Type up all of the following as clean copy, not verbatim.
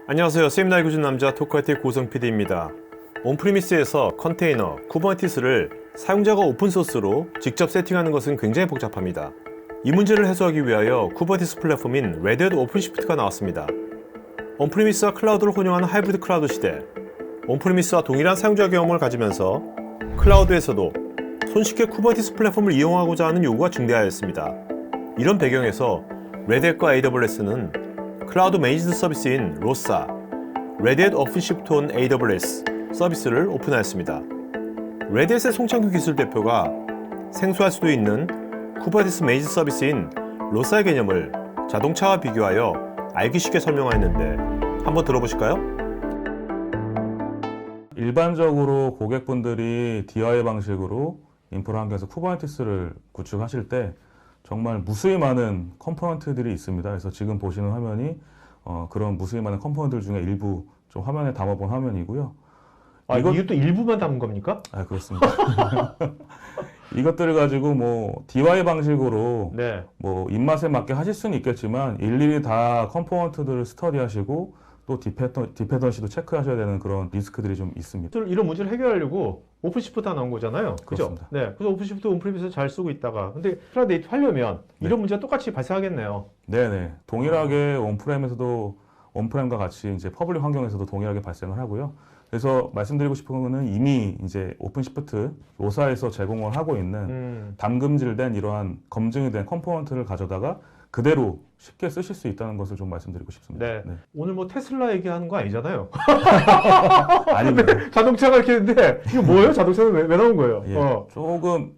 안녕하세요. 세미나를 교준 남자 토크아트의 고성 PD입니다. 온프리미스에서 컨테이너, 쿠버네티스를 사용자가 오픈소스로 직접 세팅하는 것은 굉장히 복잡합니다. 이 문제를 해소하기 위하여 쿠버네티스 플랫폼인 레드햇 오픈시프트가 나왔습니다. 온프리미스와 클라우드를 혼용하는 하이브리드 클라우드 시대, 온프리미스와 동일한 사용자 경험을 가지면서 클라우드에서도 손쉽게 쿠버네티스 플랫폼을 이용하고자 하는 요구가 증대하였습니다. 이런 배경에서 레드햇과 AWS는 클라우드 매니지드 서비스인 로사, 레드햇 오픈시프트 온 AWS 서비스를 오픈하였습니다. 레드햇의 송창규 기술 대표가 생소할 수도 있는 쿠버네티스 매니지드 서비스인 로사의 개념을 자동차와 비교하여 알기 쉽게 설명하였는데 한번 들어보실까요? 일반적으로 고객분들이 DIY 방식으로 인프라 환경에서 쿠버네티스를 구축하실 때 정말 무수히 많은 컴포넌트들이 있습니다. 그래서 지금 보시는 화면이 그런 무수히 많은 컴포넌트들 중에 일부 좀 화면에 담아본 화면이고요. 이것도 일부만 담은 겁니까? 그렇습니다. 이것들을 가지고 뭐 DIY 방식으로 네. 뭐 입맛에 맞게 하실 수는 있겠지만 일일이 다 컴포넌트들을 스터디하시고 또 디펜던시도 체크하셔야 되는 그런 리스크들이 좀 있습니다. 이런 문제를 해결하려고 오픈시프트가 나온 거잖아요. 그죠? 그렇습니다. 네. 그래서 오픈시프트 온프리미스 잘 쓰고 있다가 근데 클라우드 네이티브 하려면 네. 이런 문제가 똑같이 발생하겠네요. 네네. 동일하게 온프렘에서도 온프렘과 같이 이제 퍼블릭 환경에서도 동일하게 발생을 하고요. 그래서 말씀드리고 싶은 거는 이미 이제 오픈시프트 로사에서 제공을 하고 있는 담금질된 이러한 검증이 된 컴포넌트를 가져다가 그대로 쉽게 쓰실 수 있다는 것을 좀 말씀드리고 싶습니다. 네. 오늘 뭐 테슬라 얘기하는 거 아니잖아요. 아닙니다. 자동차가 이렇게 있는데 이거 뭐예요? 자동차는 왜 나온 거예요? 예, 조금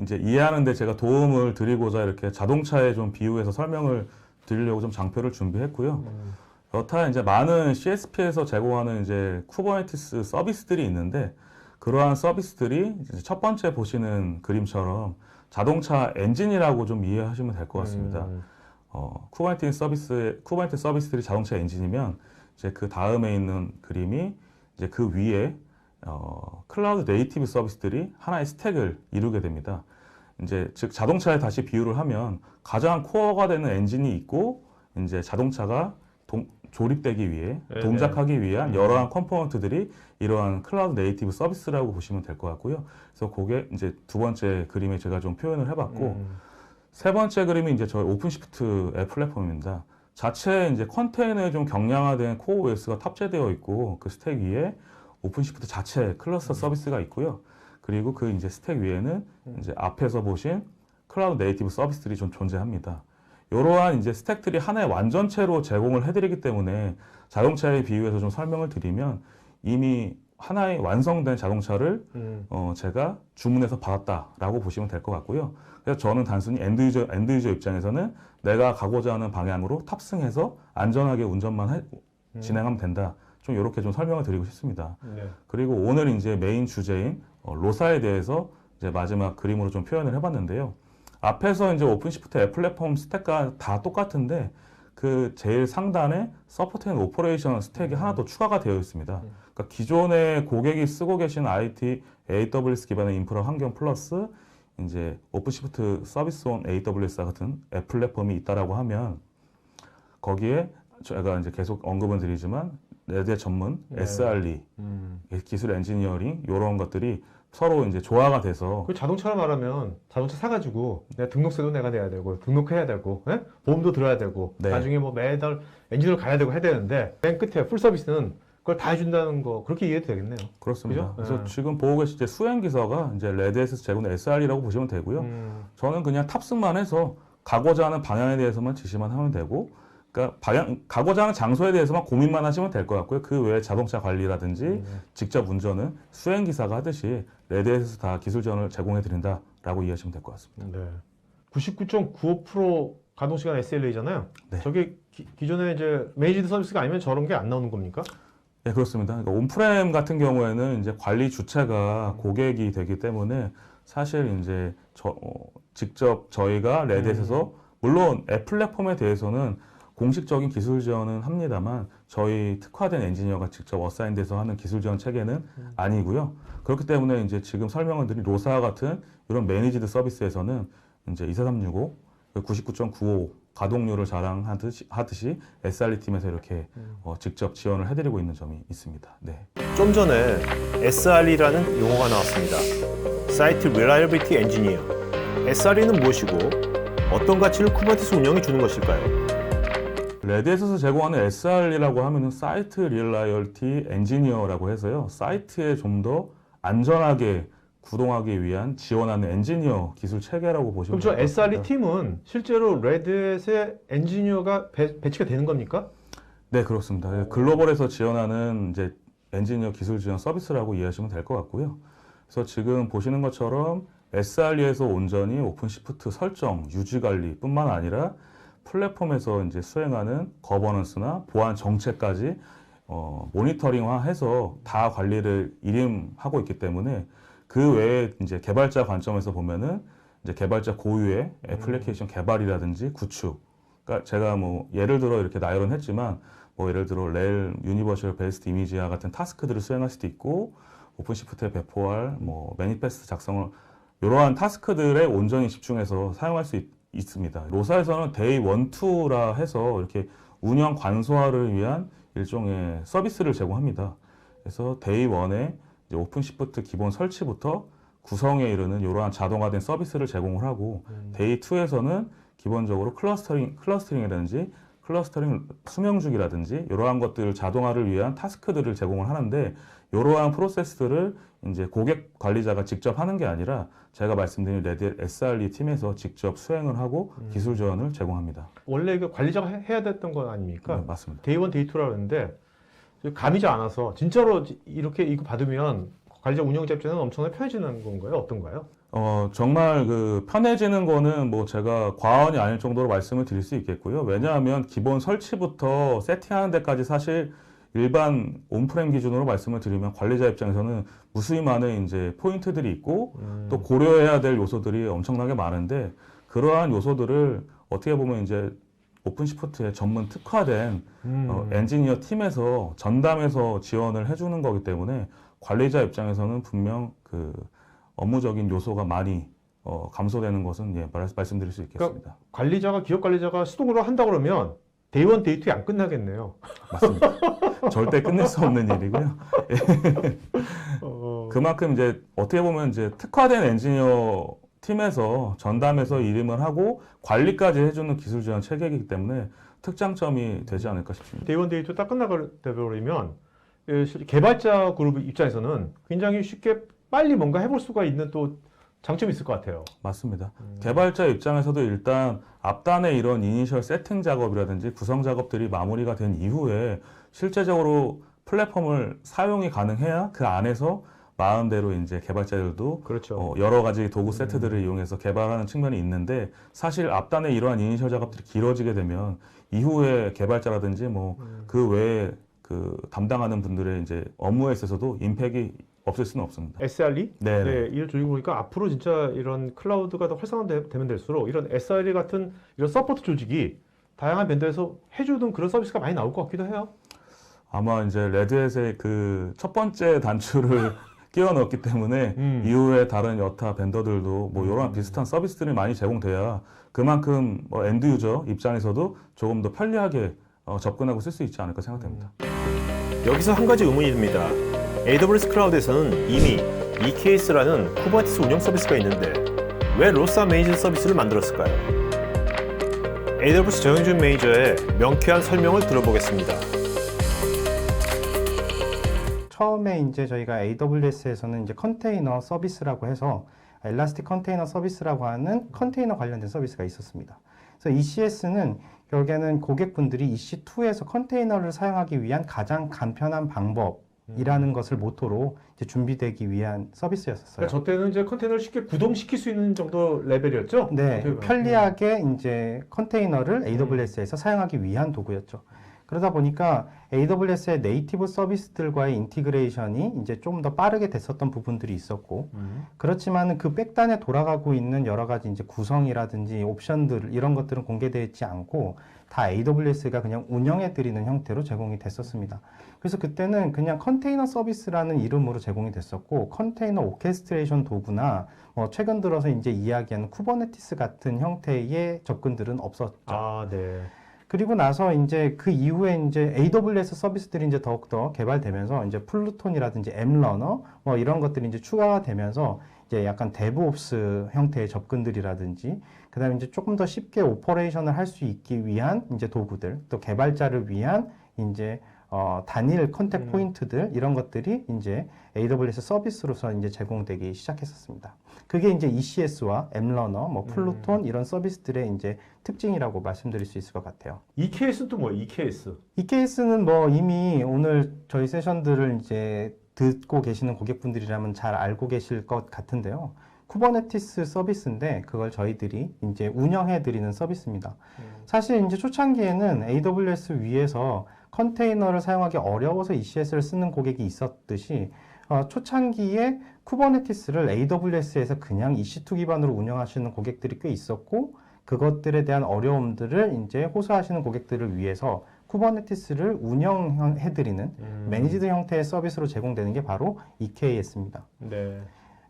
이제 이해하는데 제가 도움을 드리고자 이렇게 자동차에 좀 비유해서 설명을 드리려고 좀 장표를 준비했고요. 여타 이제 많은 CSP에서 제공하는 이제 쿠버네티스 서비스들이 있는데 그러한 서비스들이 이제 첫 번째 보시는 그림처럼 자동차 엔진이라고 좀 이해하시면 될 것 같습니다. 쿠버네티스 서비스들이 자동차 엔진이면 이제 그 다음에 있는 그림이 이제 그 위에 클라우드 네이티브 서비스들이 하나의 스택을 이루게 됩니다. 이제 즉 자동차에 다시 비유를 하면 가장 코어가 되는 엔진이 있고 이제 자동차가 조립되기 위해 동작하기 위한 여러한 컴포넌트들이 이러한 클라우드 네이티브 서비스라고 보시면 될 것 같고요. 그래서 그게 이제 두 번째 그림에 제가 좀 표현을 해봤고 세 번째 그림이 이제 저희 오픈시프트의 플랫폼입니다. 자체 이제 컨테이너에 좀 경량화된 코어 OS가 탑재되어 있고 그 스택 위에 오픈시프트 자체 클러스터 서비스가 있고요. 그리고 그 이제 스택 위에는 이제 앞에서 보신 클라우드 네이티브 서비스들이 좀 존재합니다. 이러한 이제 스택들이 하나의 완전체로 제공을 해드리기 때문에 자동차에 비유해서 좀 설명을 드리면 이미 하나의 완성된 자동차를 제가 주문해서 받았다라고 보시면 될 것 같고요. 그래서 저는 단순히 엔드유저 입장에서는 내가 가고자 하는 방향으로 탑승해서 안전하게 운전만 진행하면 된다. 좀 이렇게 좀 설명을 드리고 싶습니다. 네. 그리고 오늘 이제 메인 주제인 로사에 대해서 이제 마지막 그림으로 좀 표현을 해봤는데요. 앞에서 이제 오픈시프트 앱 플랫폼 스택과 다 똑같은데 그 제일 상단에 서포트 앤 오퍼레이션 스택이 하나 더 추가가 되어 있습니다. 그러니까 기존에 고객이 쓰고 계신 IT, AWS 기반의 인프라 환경 플러스 이제 오픈시프트 서비스 온 AWS 같은 앱 플랫폼이 있다라고 하면 거기에 제가 이제 계속 언급은 드리지만 레드햇 전문 SRE, 기술 엔지니어링 이런 것들이 서로 이제 조화가 돼서 그 자동차를 말하면 자동차 사가지고 내가 등록세도 내가 내야 되고 등록해야 되고 보험도 들어야 되고 네. 나중에 뭐 매달 엔진을 가야 되고 해야 되는데 맨 끝에 풀 서비스는 그걸 다 해준다는 거 그렇게 이해도 되겠네요. 그렇습니다. 그죠? 그래서 지금 보고 계신 이제 수행기사가 이제 레드햇에서 제공된 SRE라고 보시면 되고요. 저는 그냥 탑승만 해서 가고자 하는 방향에 대해서만 지시만 하면 되고 그러니까 가고자 하는 장소에 대해서만 고민만 하시면 될 것 같고요. 그 외에 자동차 관리라든지 직접 운전은 수행기사가 하듯이 레드햇에서 다 기술 지원을 제공해 드린다라고 이해하시면 될 것 같습니다. 네. 99.95% 가동시간 SLA잖아요. 네. 저게 기존에 이제 매니지드 서비스가 아니면 저런 게 안 나오는 겁니까? 네, 그렇습니다. 그러니까 온프렘 같은 경우에는 이제 관리 주체가 고객이 되기 때문에 사실 이제 직접 저희가 레드햇에서 물론 앱 플랫폼에 대해서는 공식적인 기술 지원은 합니다만 저희 특화된 엔지니어가 직접 어사인돼서 하는 기술 지원 체계는 아니고요. 그렇기 때문에 이제 지금 설명을 드린 로사 같은 이런 매니지드 서비스에서는 이제 24365, 99.95 가동률을 자랑하듯이 SRE 팀에서 이렇게 직접 지원을 해드리고 있는 점이 있습니다. 네. 좀 전에 SRE라는 용어가 나왔습니다. Site Reliability Engineer. SRE는 무엇이고 어떤 가치를 쿠버네티스 운영이 주는 것일까요? 레드햇에서 제공하는 SRE라고 하면은 사이트 리얼라이얼티 엔지니어라고 해서요. 사이트에 좀 더 안전하게 구동하기 위한 지원하는 엔지니어 기술 체계라고 보시면 그럼 저 될 것 SRE 같습니다. 팀은 실제로 레드햇의 엔지니어가 배치가 되는 겁니까? 네, 그렇습니다. 글로벌에서 지원하는 이제 엔지니어 기술 지원 서비스라고 이해하시면 될 것 같고요. 그래서 지금 보시는 것처럼 SRE에서 온전히 오픈시프트 설정, 유지 관리뿐만 아니라 플랫폼에서 이제 수행하는 거버넌스나 보안 정책까지 모니터링화해서 다 관리를 일임하고 있기 때문에 그 외에 이제 개발자 관점에서 보면은 이제 개발자 고유의 애플리케이션 개발이라든지 구축. 그러니까 제가 뭐 예를 들어 이렇게 나열은 했지만 뭐 예를 들어 렐 유니버셜 베이스드 이미지와 같은 타스크들을 수행할 수도 있고 오픈시프트에 배포할 뭐 매니페스트 작성을 이러한 타스크들에 온전히 집중해서 사용할 수 있습니다. 로사에서는 데이 1, 2라 해서 이렇게 운영 관소화를 위한 일종의 서비스를 제공합니다. 그래서 데이 1에 오픈시프트 기본 설치부터 구성에 이르는 이러한 자동화된 서비스를 제공을 하고 데이 2에서는 기본적으로 클러스터링이라든지 클러스터링 수명주기라든지 이러한 것들 자동화를 위한 타스크들을 제공을 하는데 이러한 프로세스들을 이제 고객 관리자가 직접 하는 게 아니라 제가 말씀드린 레드 SRE 팀에서 직접 수행을 하고 기술 지원을 제공합니다. 원래 이거 관리자가 해야 됐던 건 아닙니까? 네, 맞습니다. 데이 1, 데이 2라 그러는데 감이 잘 안 와서 진짜로 이렇게 이거 받으면 관리자 운영자 입장에는 엄청나게 편해지는 건가요? 어떤가요? 정말 그 편해지는 거는 뭐 제가 과언이 아닐 정도로 말씀을 드릴 수 있겠고요. 왜냐하면 기본 설치부터 세팅하는 데까지 사실 일반 온프렘 기준으로 말씀을 드리면 관리자 입장에서는 무수히 많은 이제 포인트들이 있고 또 고려해야 될 요소들이 엄청나게 많은데 그러한 요소들을 어떻게 보면 이제 오픈시프트에 전문 특화된 엔지니어 팀에서 전담해서 지원을 해주는 거기 때문에 관리자 입장에서는 분명 그 업무적인 요소가 많이 감소되는 것은 예, 말씀드릴 수 있겠습니다. 그러니까 기업 관리자가 수동으로 한다 그러면 데이 1, 데이 2에 안 끝나겠네요. 맞습니다. 절대 끝낼 수 없는 일이고요. 그만큼 이제 어떻게 보면 이제 특화된 엔지니어 팀에서 전담해서 일임을 하고 관리까지 해주는 기술 지원 체계이기 때문에 특장점이 되지 않을까 싶습니다. 데이 1, 데이 2 딱 끝나버리면 개발자 그룹 입장에서는 굉장히 쉽게 빨리 뭔가 해볼 수가 있는 또 장점이 있을 것 같아요. 맞습니다. 개발자 입장에서도 일단 앞단의 이런 이니셜 세팅 작업이라든지 구성 작업들이 마무리가 된 이후에 실제적으로 플랫폼을 사용이 가능해야 그 안에서 마음대로 이제 개발자들도 그렇죠. 여러 가지 도구 세트들을 이용해서 개발하는 측면이 있는데 사실 앞단에 이러한 이니셜 작업들이 길어지게 되면 이후에 개발자라든지 뭐 그 외에 그 담당하는 분들의 이제 업무에 있어서도 임팩이 없을 수는 없습니다. SRE? 네. 네, 이를 줄이고 보니까 앞으로 진짜 이런 클라우드가 더 활성화되면 될수록 이런 SRE 같은 이런 서포트 조직이 다양한 벤더에서 해주는 그런 서비스가 많이 나올 것 같기도 해요. 아마 이제 레드햇의 그 첫 번째 단추를 끼워 넣었기 때문에 이후에 다른 여타 벤더들도 뭐 이런 비슷한 서비스들이 많이 제공돼야 그만큼 뭐 엔드 유저 입장에서도 조금 더 편리하게 접근하고 쓸 수 있지 않을까 생각됩니다. 여기서 한 가지 의문이 듭니다. AWS 클라우드에서는 이미 EKS라는 쿠버네티스 운영 서비스가 있는데 왜 로사 매니저 서비스를 만들었을까요? AWS 정영준 매니저의 명쾌한 설명을 들어보겠습니다. 처음에 이제 저희가 AWS에서는 이제 컨테이너 서비스라고 해서 엘라스틱 컨테이너 서비스라고 하는 컨테이너 관련된 서비스가 있었습니다. 그래서 ECS는 결국에는 고객분들이 EC2에서 컨테이너를 사용하기 위한 가장 간편한 방법이라는 것을 모토로 이제 준비되기 위한 서비스였었어요. 그러니까 저 때는 이제 컨테이너를 쉽게 구동시킬 수 있는 정도 레벨이었죠? 네, 어떻게 보면. 편리하게 이제 컨테이너를 AWS에서 사용하기 위한 도구였죠. 그러다 보니까 AWS의 네이티브 서비스들과의 인티그레이션이 이제 좀 더 빠르게 됐었던 부분들이 있었고, 그렇지만 그 백단에 돌아가고 있는 여러 가지 이제 구성이라든지 옵션들 이런 것들은 공개되지 않고 다 AWS가 그냥 운영해 드리는 형태로 제공이 됐었습니다. 그래서 그때는 그냥 컨테이너 서비스라는 이름으로 제공이 됐었고, 컨테이너 오케스트레이션 도구나 최근 들어서 이제 이야기하는 쿠버네티스 같은 형태의 접근들은 없었죠. 아, 네. 그리고 나서 이제 그 이후에 이제 AWS 서비스들이 이제 더욱더 개발되면서 이제 플루톤이라든지 엠러너 이런 것들이 이제 추가가 되면서 이제 약간 데브옵스 형태의 접근들이라든지 그다음에 이제 조금 더 쉽게 오퍼레이션을 할 수 있기 위한 이제 도구들, 또 개발자를 위한 이제 단일 컨택 포인트들 이런 것들이 이제 AWS 서비스로서 이제 제공되기 시작했었습니다. 그게 이제 ECS와 엠러너, 플루톤 이런 서비스들의 이제 특징이라고 말씀드릴 수 있을 것 같아요. EKS는 또 뭐예요? EKS. EKS는 이미 오늘 저희 세션들을 이제 듣고 계시는 고객분들이라면 잘 알고 계실 것 같은데요. 쿠버네티스 서비스인데 그걸 저희들이 이제 운영해 드리는 서비스입니다. 사실 이제 초창기에는 AWS 위에서 컨테이너를 사용하기 어려워서 ECS를 쓰는 고객이 있었듯이 초창기에 쿠버네티스를 AWS에서 그냥 EC2 기반으로 운영하시는 고객들이 꽤 있었고 그것들에 대한 어려움들을 이제 호소하시는 고객들을 위해서 쿠버네티스를 운영해드리는 매니지드 형태의 서비스로 제공되는 게 바로 EKS입니다. 네.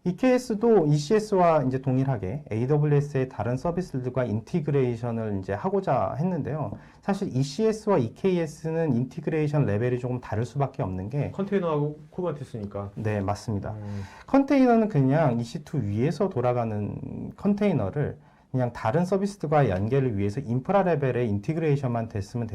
EKS도 ECS와 이제 동일하게 AWS의 다른 서비스들과 인티그레이션을 이제 하고자 했는데요. 사실 ECS와 EKS는 인티그레이션 레벨이 조금 다를 수밖에 없는 게 컨테이너하고 쿠버네티스니까. 네, 맞습니다. 컨테이너는 그냥 EC2 위에서 돌아가는 컨테이너를 그냥 다른 서비스들과 연결을 위해서 인프라 레벨의 인티그레이션만 됐으면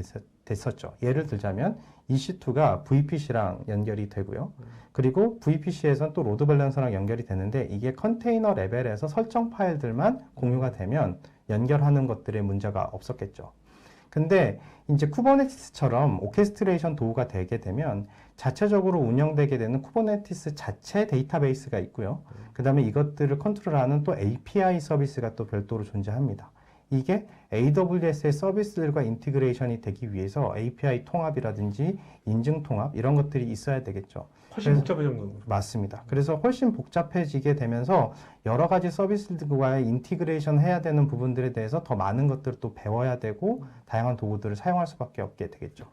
됐었죠. 예를 들자면 EC2가 VPC랑 연결이 되고요. 그리고 VPC에서는 또 로드 밸런서랑 연결이 되는데 이게 컨테이너 레벨에서 설정 파일들만 공유가 되면 연결하는 것들에 문제가 없었겠죠. 근데 이제 쿠버네티스처럼 오케스트레이션 도구가 되게 되면 자체적으로 운영되게 되는 쿠버네티스 자체 데이터베이스가 있고요. 그 다음에 이것들을 컨트롤하는 또 API 서비스가 또 별도로 존재합니다. 이게 AWS의 서비스들과 인티그레이션이 되기 위해서 API 통합이라든지 인증 통합 이런 것들이 있어야 되겠죠. 훨씬 복잡해진 거. 맞습니다. 그래서 훨씬 복잡해지게 되면서 여러 가지 서비스들과의 인티그레이션 해야 되는 부분들에 대해서 더 많은 것들을 또 배워야 되고 다양한 도구들을 사용할 수밖에 없게 되겠죠.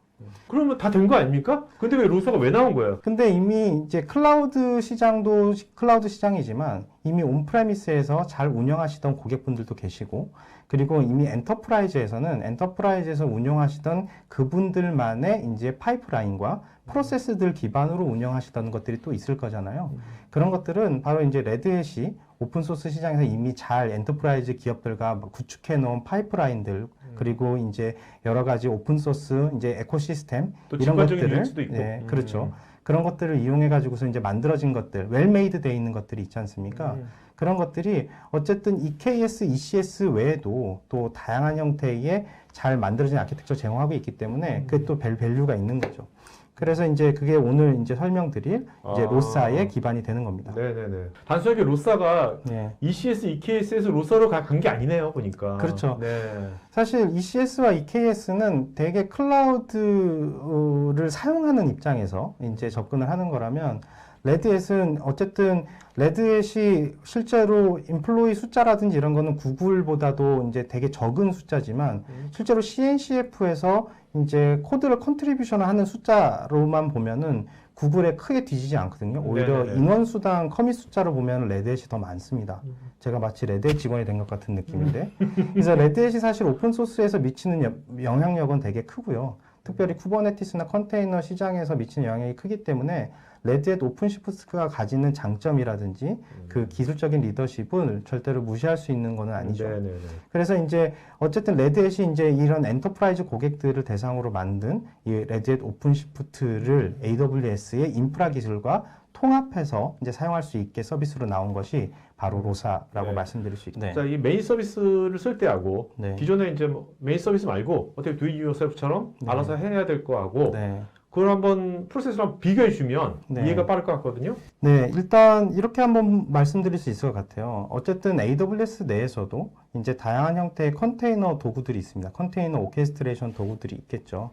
그러면 다 된 거 아닙니까? 근데 왜 로서가 왜 나온 거예요? 근데 이미 이제 클라우드 시장도 클라우드 시장이지만 이미 온프레미스에서 잘 운영하시던 고객분들도 계시고 그리고 이미 엔터프라이즈에서 운영하시던 그분들만의 이제 파이프라인과 프로세스들 기반으로 운영하시던 것들이 또 있을 거잖아요. 그런 것들은 바로 이제 레드햇이 오픈소스 시장에서 이미 잘 엔터프라이즈 기업들과 구축해 놓은 파이프라인들 그리고 이제 여러 가지 오픈소스 이제 에코시스템 또 이런 직관적인 것들을 리스도 있고. 네, 그렇죠. 그런 것들을 이용해 가지고서 이제 만들어진 것들, 웰메이드 돼 있는 것들이 있지 않습니까? 그런 것들이 어쨌든 EKS, ECS 외에도 또 다양한 형태의 잘 만들어진 아키텍처 제공하고 있기 때문에 그게 또 밸류가 있는 거죠. 그래서 이제 그게 오늘 이제 설명드릴 이제 로사의 기반이 되는 겁니다. 네네네. 단순하게 로사가 네. ECS, EKS에서 로사로 간 게 아니네요, 보니까. 그렇죠. 네. 사실 ECS와 EKS는 되게 클라우드를 사용하는 입장에서 이제 접근을 하는 거라면 레드햇은 어쨌든 레드햇이 실제로 인플로이 숫자라든지 이런 거는 구글보다도 이제 되게 적은 숫자지만 실제로 CNCF에서 이제 코드를 컨트리뷰션을 하는 숫자로만 보면은 구글에 크게 뒤지지 않거든요. 오히려 네네네. 인원수당 커밋 숫자로 보면 레드햇이 더 많습니다. 제가 마치 레드햇 직원이 된 것 같은 느낌인데. 그래서 레드햇이 사실 오픈소스에서 미치는 영향력은 되게 크고요. 특별히 쿠버네티스나 컨테이너 시장에서 미치는 영향이 크기 때문에 레드햇 오픈시프트가 가지는 장점이라든지 그 기술적인 리더십을 절대로 무시할 수 있는 건 아니죠. 네네네. 그래서 이제 어쨌든 레드햇이 이제 이런 엔터프라이즈 고객들을 대상으로 만든 이 레드햇 오픈시프트를 AWS의 인프라 기술과 통합해서 이제 사용할 수 있게 서비스로 나온 것이 바로 로사라고 네. 말씀드릴 수 있겠습니다. 자, 이 메인 서비스를 쓸 때하고 네. 기존에 이제 뭐 메인 서비스 말고 어떻게 do it yourself처럼 네. 알아서 해야 될 거하고 네. 그걸 한번 프로세스를 한번 비교해 주면 네. 이해가 빠를 것 같거든요. 네, 일단 이렇게 한번 말씀드릴 수 있을 것 같아요. 어쨌든 AWS 내에서도 이제 다양한 형태의 컨테이너 도구들이 있습니다. 컨테이너 오케스트레이션 도구들이 있겠죠.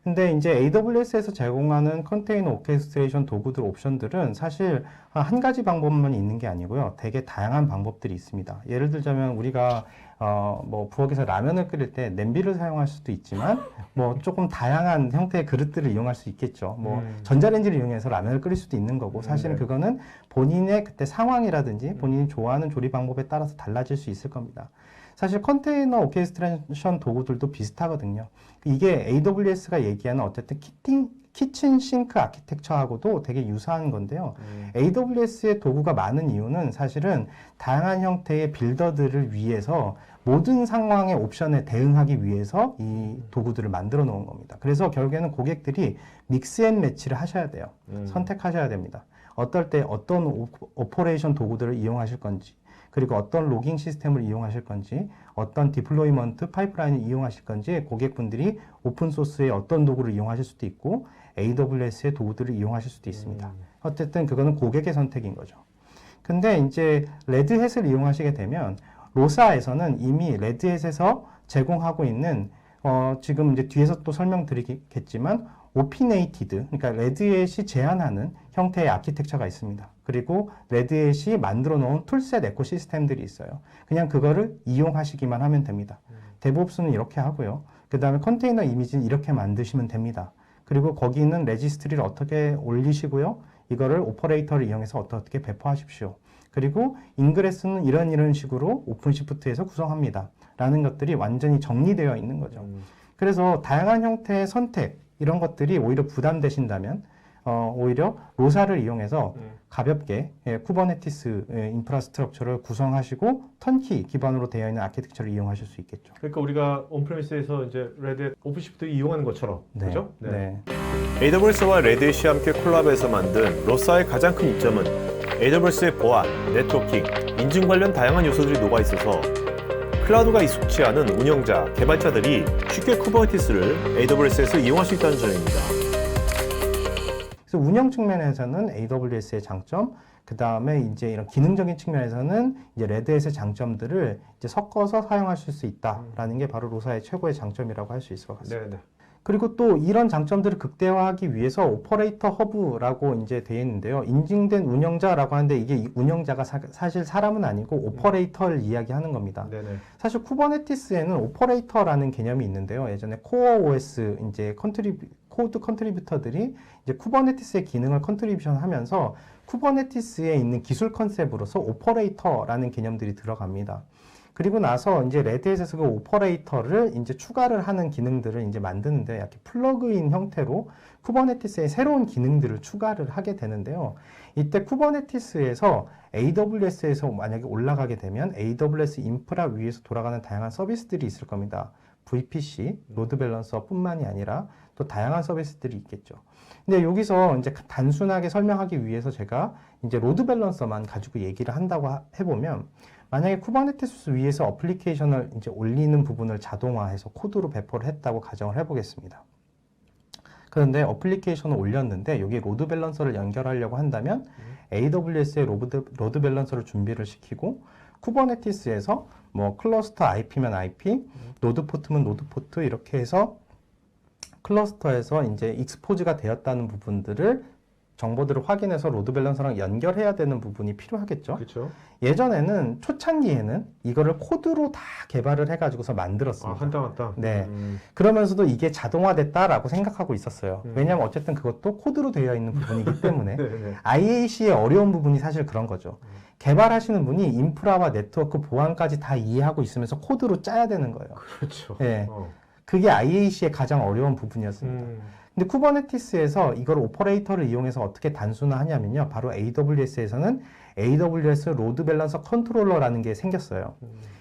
근데 이제 AWS에서 제공하는 컨테이너 오케스트레이션 도구들 옵션들은 사실 한 가지 방법만 있는 게 아니고요. 되게 다양한 방법들이 있습니다. 예를 들자면 우리가 뭐 부엌에서 라면을 끓일 때 냄비를 사용할 수도 있지만 뭐 조금 다양한 형태의 그릇들을 이용할 수 있겠죠. 뭐 전자레인지를 이용해서 라면을 끓일 수도 있는 거고 사실은 네. 그거는 본인의 그때 상황이라든지 본인이 좋아하는 조리 방법에 따라서 달라질 수 있을 겁니다. 사실 컨테이너 오케스트레이션 도구들도 비슷하거든요. 이게 AWS가 얘기하는 어쨌든 키친 싱크 아키텍처하고도 되게 유사한 건데요. AWS의 도구가 많은 이유는 사실은 다양한 형태의 빌더들을 위해서 모든 상황의 옵션에 대응하기 위해서 이 도구들을 만들어 놓은 겁니다. 그래서 결국에는 고객들이 믹스 앤 매치를 하셔야 돼요. 선택하셔야 됩니다. 어떨 때 어떤 오퍼레이션 도구들을 이용하실 건지, 그리고 어떤 로깅 시스템을 이용하실 건지, 어떤 디플로이먼트 파이프라인을 이용하실 건지, 고객분들이 오픈소스의 어떤 도구를 이용하실 수도 있고 AWS의 도구들을 이용하실 수도 있습니다. 어쨌든 그거는 고객의 선택인 거죠. 근데 이제 레드햇을 이용하시게 되면 로사에서는 이미 레드햇에서 제공하고 있는 지금 이제 뒤에서 또 설명드리겠지만 오피네이티드, 그러니까 레드햇이 제안하는 형태의 아키텍처가 있습니다. 그리고 레드햇이 만들어 놓은 툴셋 에코시스템들이 있어요. 그냥 그거를 이용하시기만 하면 됩니다. 데브옵스는 이렇게 하고요. 그 다음에 컨테이너 이미지는 이렇게 만드시면 됩니다. 그리고 거기 있는 레지스트리를 어떻게 올리시고요. 이거를 오퍼레이터를 이용해서 어떻게 배포하십시오. 그리고 인그레스는 이런 식으로 오픈시프트에서 구성합니다. 라는 것들이 완전히 정리되어 있는 거죠. 그래서 다양한 형태의 선택, 이런 것들이 오히려 부담되신다면 오히려 로사를 이용해서 가볍게 쿠버네티스 인프라스트럭처를 구성하시고 턴키 기반으로 되어 있는 아키텍처를 이용하실 수 있겠죠. 그러니까 우리가 온프레미스에서 이제 레드햇 오픈시프트 이용하는 것처럼 네. 그죠? 네. AWS와 레드햇이 함께 콜라보해서 만든 로사의 가장 큰 이점은 AWS의 보안, 네트워킹, 인증 관련 다양한 요소들이 녹아 있어서 클라우드가 익숙치 않은 운영자, 개발자들이 쉽게 쿠버네티스를 AWS에서 이용할 수 있다는 점입니다. 그래서 운영 측면에서는 AWS의 장점, 그 다음에 이제 이런 기능적인 측면에서는 이제 레드햇의 장점들을 이제 섞어서 사용하실 수 있다라는 게 바로 로사의 최고의 장점이라고 할 수 있을 것 같습니다. 네네. 그리고 또 이런 장점들을 극대화하기 위해서 오퍼레이터 허브라고 이제 되어 있는데요. 인증된 운영자라고 하는데 이게 이 운영자가 사실 사람은 아니고 오퍼레이터를 이야기하는 겁니다. 네네. 사실 쿠버네티스에는 오퍼레이터라는 개념이 있는데요. 예전에 코어 OS 이제 코드 컨트리뷰터들이 이제 쿠버네티스의 기능을 컨트리뷰션 하면서 쿠버네티스에 있는 기술 컨셉으로서 오퍼레이터라는 개념들이 들어갑니다. 그리고 나서 이제 레드햇에서 그 오퍼레이터를 이제 추가를 하는 기능들을 이제 만드는데 약간 플러그인 형태로 쿠버네티스의 새로운 기능들을 추가를 하게 되는데요. 이때 쿠버네티스에서 AWS에서 만약에 올라가게 되면 AWS 인프라 위에서 돌아가는 다양한 서비스들이 있을 겁니다. VPC, 로드 밸런서 뿐만이 아니라 또 다양한 서비스들이 있겠죠. 근데 여기서 이제 단순하게 설명하기 위해서 제가 이제 로드 밸런서만 가지고 얘기를 한다고 해보면 만약에 쿠버네티스 위에서 어플리케이션을 이제 올리는 부분을 자동화해서 코드로 배포를 했다고 가정을 해보겠습니다. 그런데 어플리케이션을 올렸는데 여기 로드 밸런서를 연결하려고 한다면 AWS의 로드 밸런서를 준비를 시키고 쿠버네티스에서 뭐 클러스터 IP면 IP, 노드 포트면 노드 포트 이렇게 해서 클러스터에서 이제 익스포즈가 되었다는 부분들을 정보들을 확인해서 로드 밸런서랑 연결해야 되는 부분이 필요하겠죠. 그렇죠. 예전에는 초창기에는 이거를 코드로 다 개발을 해가지고서 만들었습니다. 한 땀 한 땀. 네. 그러면서도 이게 자동화됐다라고 생각하고 있었어요. 왜냐하면 어쨌든 그것도 코드로 되어 있는 부분이기 때문에 네네. IAC의 어려운 부분이 사실 그런 거죠. 개발하시는 분이 인프라와 네트워크 보안까지 다 이해하고 있으면서 코드로 짜야 되는 거예요. 그렇죠. 네. 그게 IAC의 가장 어려운 부분이었습니다. 근데 쿠버네티스에서 이걸 오퍼레이터를 이용해서 어떻게 단순화하냐면요. 바로 AWS에서는 AWS 로드 밸런서 컨트롤러라는 게 생겼어요.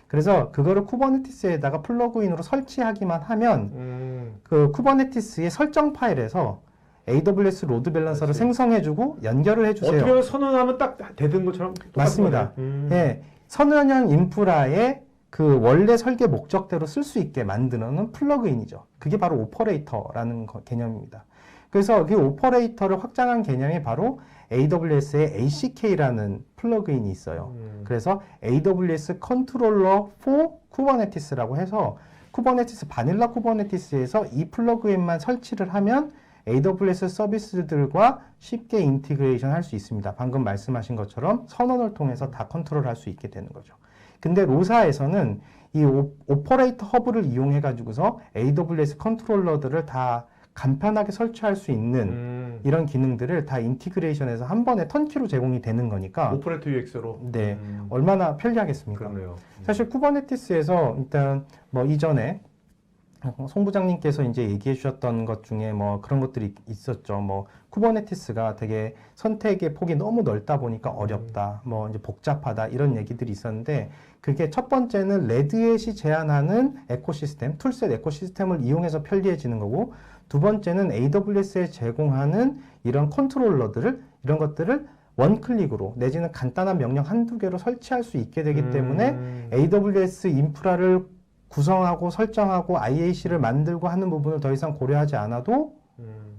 그래서 그거를 쿠버네티스에다가 플러그인으로 설치하기만 하면 그 쿠버네티스의 설정 파일에서 AWS 로드 밸런서를 그렇지. 생성해주고 연결을 해주세요. 어떻게 선언하면 딱 되는 것처럼 똑같은 맞습니다. 거네. 예, 선언형 인프라의 그 원래 설계 목적대로 쓸 수 있게 만드는 플러그인이죠. 그게 바로 오퍼레이터라는 개념입니다. 그래서 그 오퍼레이터를 확장한 개념이 바로 AWS의 ACK라는 플러그인이 있어요. 그래서 AWS 컨트롤러 for Kubernetis라고 해서 쿠버네티스 바닐라 쿠버네티스에서 이 플러그인만 설치를 하면 AWS 서비스들과 쉽게 인티그레이션 할 수 있습니다. 방금 말씀하신 것처럼 선언을 통해서 다 컨트롤할 수 있게 되는 거죠. 근데 로사에서는 이 오퍼레이터 허브를 이용해 가지고서 AWS 컨트롤러들을 다 간편하게 설치할 수 있는 이런 기능들을 다 인티그레이션해서 한 번에 턴키로 제공이 되는 거니까 오퍼레이터 UX로. 네, 얼마나 편리하겠습니까? 그렇네요. 사실 쿠버네티스에서 일단 뭐 이전에 송 부장님께서 이제 얘기해 주셨던 것 중에 뭐 그런 것들이 있었죠. 뭐 쿠버네티스가 되게 선택의 폭이 너무 넓다 보니까 어렵다, 뭐 이제 복잡하다 이런 얘기들이 있었는데 그게 첫 번째는 레드햇이 제안하는 에코시스템, 툴셋 에코시스템을 이용해서 편리해지는 거고 두 번째는 AWS에 제공하는 이런 컨트롤러들을 이런 것들을 원클릭으로 내지는 간단한 명령 한두 개로 설치할 수 있게 되기 때문에 AWS 인프라를 구성하고 설정하고 IAC를 만들고 하는 부분을 더 이상 고려하지 않아도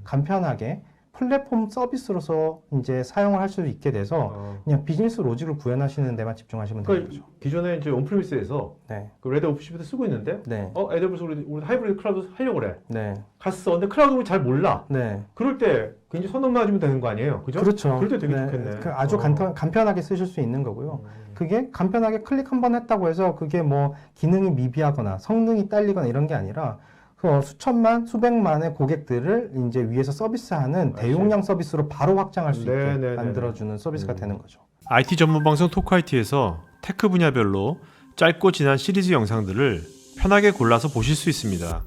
간편하게 플랫폼 서비스로서 이제 사용을 할 수 있게 돼서 그냥 비즈니스 로직을 구현하시는 데만 집중하시면 되는 그러니까 거죠. 기존에 이제 온프리미스에서 네, 그 레드 오프시프트 쓰고 있는데 네, AWS 우리 하이브리드 클라우드 하려고 그래. 네, 갔어. 근데 클라우드 잘 몰라. 네. 그럴 때 굉장히 선언 맞으면 되는 거 아니에요? 그죠? 그렇죠. 그럴 때 되게 네, 좋겠네. 그 아주 간편하게 쓰실 수 있는 거고요. 그게 간편하게 클릭 한 번 했다고 해서 그게 뭐 기능이 미비하거나 성능이 딸리거나 이런 게 아니라 그 수천만, 수백만의 고객들을 이제 위에서 서비스하는 대용량 서비스로 바로 확장할 수 있게 네네네네. 만들어주는 서비스가 되는 거죠. IT 전문 방송 토크IT에서 테크 분야별로 짧고 진한 시리즈 영상들을 편하게 골라서 보실 수 있습니다.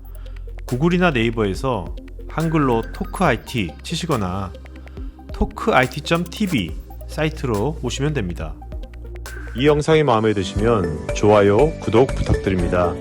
구글이나 네이버에서 한글로 토크IT 치시거나 토크IT.tv 사이트로 오시면 됩니다. 이 영상이 마음에 드시면 좋아요, 구독 부탁드립니다.